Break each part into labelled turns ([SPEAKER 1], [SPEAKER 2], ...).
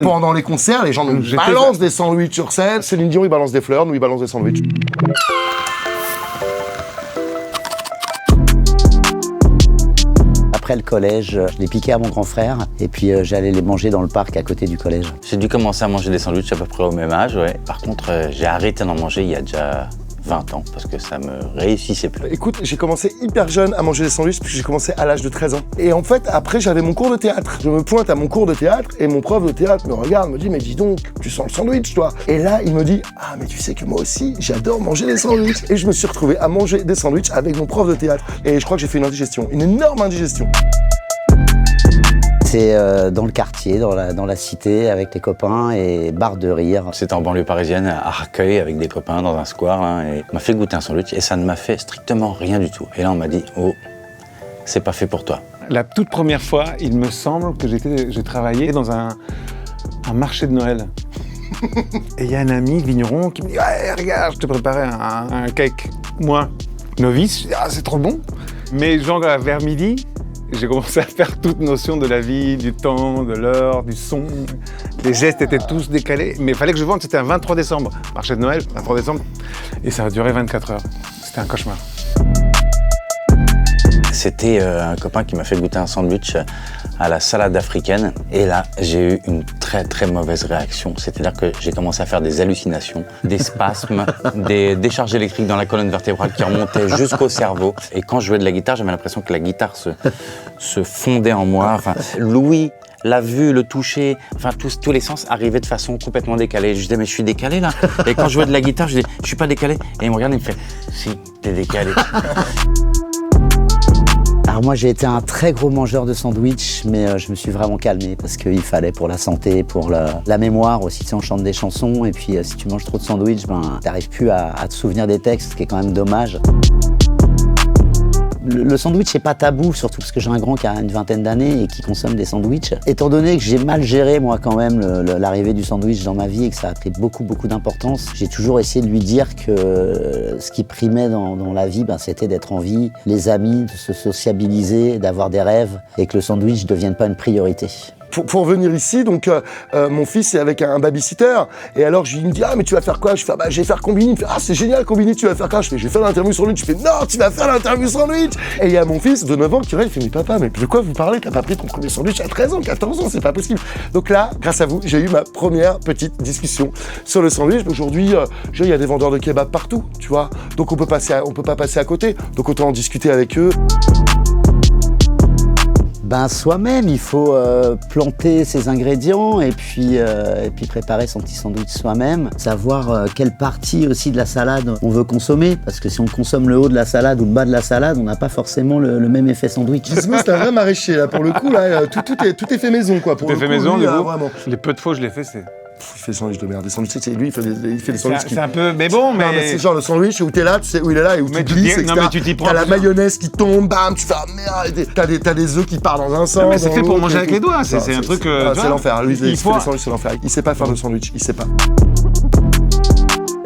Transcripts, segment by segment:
[SPEAKER 1] Pendant les concerts, les gens nous balancent des sandwichs sur scène. Céline Dion, il balance des fleurs, nous, il balance des sandwichs.
[SPEAKER 2] Après le collège, je les piquais à mon grand frère et puis j'allais les manger dans le parc à côté du collège.
[SPEAKER 3] J'ai dû commencer à manger des sandwichs à peu près au même âge, ouais. Par contre, j'ai arrêté d'en manger il y a déjà 20 ans parce que ça me réussissait plus.
[SPEAKER 1] Écoute, j'ai commencé hyper jeune à manger des sandwichs puisque j'ai commencé à l'âge de 13 ans. Et en fait, après, j'avais mon cours de théâtre. Je me pointe à mon cours de théâtre et mon prof de théâtre me regarde, me dit « Mais dis donc, tu sens le sandwich, toi ?» Et là, il me dit « Ah, mais tu sais que moi aussi, j'adore manger des sandwichs. » Et je me suis retrouvé à manger des sandwichs avec mon prof de théâtre. Et je crois que j'ai fait une indigestion, une énorme indigestion.
[SPEAKER 2] C'est dans le quartier, dans la cité, avec les copains et bar de rire.
[SPEAKER 3] C'était en banlieue parisienne, à Arcueil, avec des copains dans un square, hein, et on m'a fait goûter un sandwich et ça ne m'a fait strictement rien du tout. Et là, on m'a dit « Oh, c'est pas fait pour toi ».
[SPEAKER 4] La toute première fois, il me semble que j'ai travaillé dans un marché de Noël. Et il y a un ami vigneron qui me dit « Ouais, regarde, je te préparais un cake. » Moi, novice, je dis « Ah, c'est trop bon !» Mais genre, vers midi, j'ai commencé à faire toute notion de la vie, du temps, de l'heure, du son. Les gestes étaient tous décalés, mais il fallait que je vende, c'était un 23 décembre. Marché de Noël, 23 décembre. Et ça a duré 24 heures. C'était un cauchemar.
[SPEAKER 3] C'était un copain qui m'a fait goûter un sandwich à la salade africaine. Et là, j'ai eu une très très mauvaise réaction. C'est-à-dire que j'ai commencé à faire des hallucinations, des spasmes, des décharges électriques dans la colonne vertébrale qui remontaient jusqu'au cerveau. Et quand je jouais de la guitare, j'avais l'impression que la guitare se fondait en moi. Enfin, l'ouïe, la vue, le toucher, enfin tous les sens arrivaient de façon complètement décalée. Je disais mais je suis décalé là. Et quand je jouais de la guitare, je disais je suis pas décalé. Et il me regarde et il me fait si, t'es décalé.
[SPEAKER 2] Alors moi j'ai été un très gros mangeur de sandwich, mais je me suis vraiment calmé parce qu'il fallait pour la santé, pour la mémoire aussi. Tu sais, on chante des chansons et puis si tu manges trop de sandwich, t'arrives plus à te souvenir des textes, ce qui est quand même dommage. Le sandwich c'est pas tabou, surtout parce que j'ai un grand qui a une vingtaine d'années et qui consomme des sandwichs. Étant donné que j'ai mal géré moi quand même l'arrivée du sandwich dans ma vie et que ça a pris beaucoup d'importance, j'ai toujours essayé de lui dire que ce qui primait dans la vie, c'était d'être en vie, les amis, de se sociabiliser, d'avoir des rêves et que le sandwich ne devienne pas une priorité.
[SPEAKER 1] Pour venir ici, donc mon fils est avec un babysitter et alors il me dit ah mais tu vas faire quoi? Je fais je vais faire Combini. Il me fait ah c'est génial Combini, tu vas faire quoi? Je vais faire l'interview sandwich. Je fais non tu vas faire l'interview sandwich. Et il y a mon fils de 9 ans qui regarde, il fait mais papa mais de quoi vous parlez? T'as pas pris ton premier sandwich à 13 ans, 14 ans, c'est pas possible. Donc là grâce à vous j'ai eu ma première petite discussion sur le sandwich. Aujourd'hui il y a des vendeurs de kebab partout, tu vois. Donc on peut pas passer à côté. Donc autant en discuter avec eux.
[SPEAKER 2] Soi-même, il faut planter ses ingrédients et puis préparer son petit sandwich soi-même. Savoir quelle partie aussi de la salade on veut consommer, parce que si on consomme le haut de la salade ou le bas de la salade, on n'a pas forcément le même effet sandwich.
[SPEAKER 1] Gizmo, c'est un vrai maraîcher là, pour le coup, là, tout est fait maison quoi.
[SPEAKER 4] Tout est fait maison, du coup. Vraiment. Les peu de fois je l'ai fait, c'est...
[SPEAKER 1] Il fait des sandwichs de merde. Des sandwichs, c'est lui, il fait des sandwichs.
[SPEAKER 4] C'est un peu, mais bon, mais.
[SPEAKER 1] Non, mais c'est genre le sandwich où t'es là, tu sais où il est là et où tu glisses, etc.
[SPEAKER 4] Non, mais tu t'y prends.
[SPEAKER 1] T'as la mayonnaise qui tombe, bam, tu fais ah merde, t'as des œufs qui partent dans un sens.
[SPEAKER 4] Non, mais c'est fait pour manger avec les doigts, c'est un truc.
[SPEAKER 1] C'est l'enfer. Lui, il fait des sandwichs, c'est l'enfer. Il sait pas faire de sandwich, il sait pas.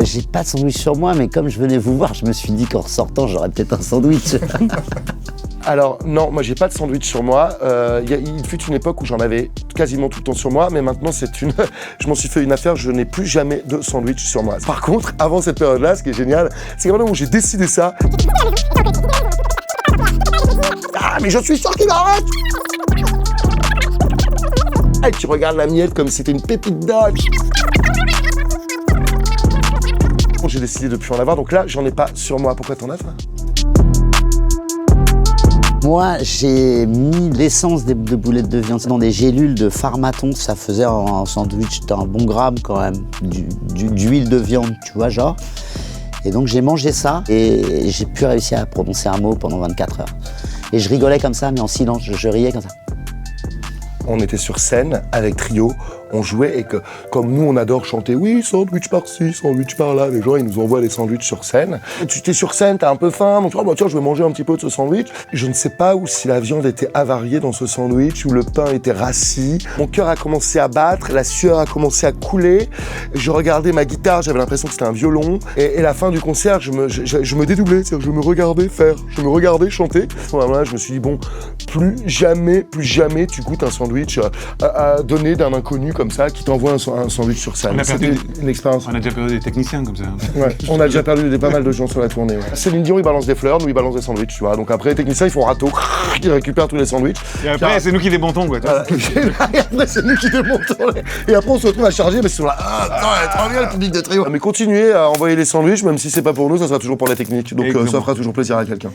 [SPEAKER 2] J'ai pas de sandwich sur moi, mais comme je venais vous voir, je me suis dit qu'en ressortant, j'aurais peut-être un sandwich.
[SPEAKER 1] Alors non, moi j'ai pas de sandwich sur moi. Il fut une époque où j'en avais quasiment tout le temps sur moi, mais maintenant je m'en suis fait une affaire, je n'ai plus jamais de sandwich sur moi. Par contre, avant cette période-là, ce qui est génial, c'est vraiment où j'ai décidé ça. Ah mais je suis sûr qu'il arrête. Et tu regardes la miette comme si c'était une pépite d'or. J'ai décidé de plus en avoir, donc là j'en ai pas sur moi. Pourquoi t'en as ça?
[SPEAKER 2] Moi, j'ai mis l'essence de boulettes de viande dans des gélules de Pharmaton. Ça faisait un sandwich d'un bon gramme quand même, d'huile de viande, tu vois, genre. Et donc j'ai mangé ça et j'ai pu réussir à prononcer un mot pendant 24 heures. Et je rigolais comme ça, mais en silence, je riais comme ça.
[SPEAKER 1] On était sur scène avec Trio, on jouait et que comme nous on adore chanter oui sandwich par-ci, sandwich par-là, les gens ils nous envoient des sandwichs sur scène. Tu t'es sur scène, t'as un peu faim, donc tu dis tiens je vais manger un petit peu de ce sandwich. Je ne sais pas si la viande était avariée dans ce sandwich ou le pain était rassis. Mon cœur a commencé à battre, la sueur a commencé à couler. Je regardais ma guitare, j'avais l'impression que c'était un violon. Et la fin du concert, je me dédoublais, c'est-à-dire je me regardais faire, je me regardais chanter. À ce moment-là, je me suis dit bon, plus jamais tu goûtes un sandwich donné d'un inconnu comme ça qui t'envoie un sandwich sur scène.
[SPEAKER 4] On a perdu-
[SPEAKER 1] C'était une expérience.
[SPEAKER 4] On a déjà perdu des techniciens comme ça.
[SPEAKER 1] Ouais, on a déjà perdu pas mal de gens sur la tournée. Ouais. Céline Dion, il balance des fleurs, nous, il balance des sandwichs, tu vois. Donc après, les techniciens, ils font râteau, ils récupèrent tous les sandwichs.
[SPEAKER 4] Et après, c'est nous qui démontons, quoi. tu vois.
[SPEAKER 1] Voilà. Et après, c'est nous qui démontons. Et après, on se retrouve à charger, mais c'est là. Ah, non, elle est trop bien, le public de Trio. Mais continuez à envoyer les sandwichs, même si c'est pas pour nous, ça sera toujours pour la technique. Donc ça
[SPEAKER 4] Exactement.
[SPEAKER 1] fera toujours plaisir à quelqu'un.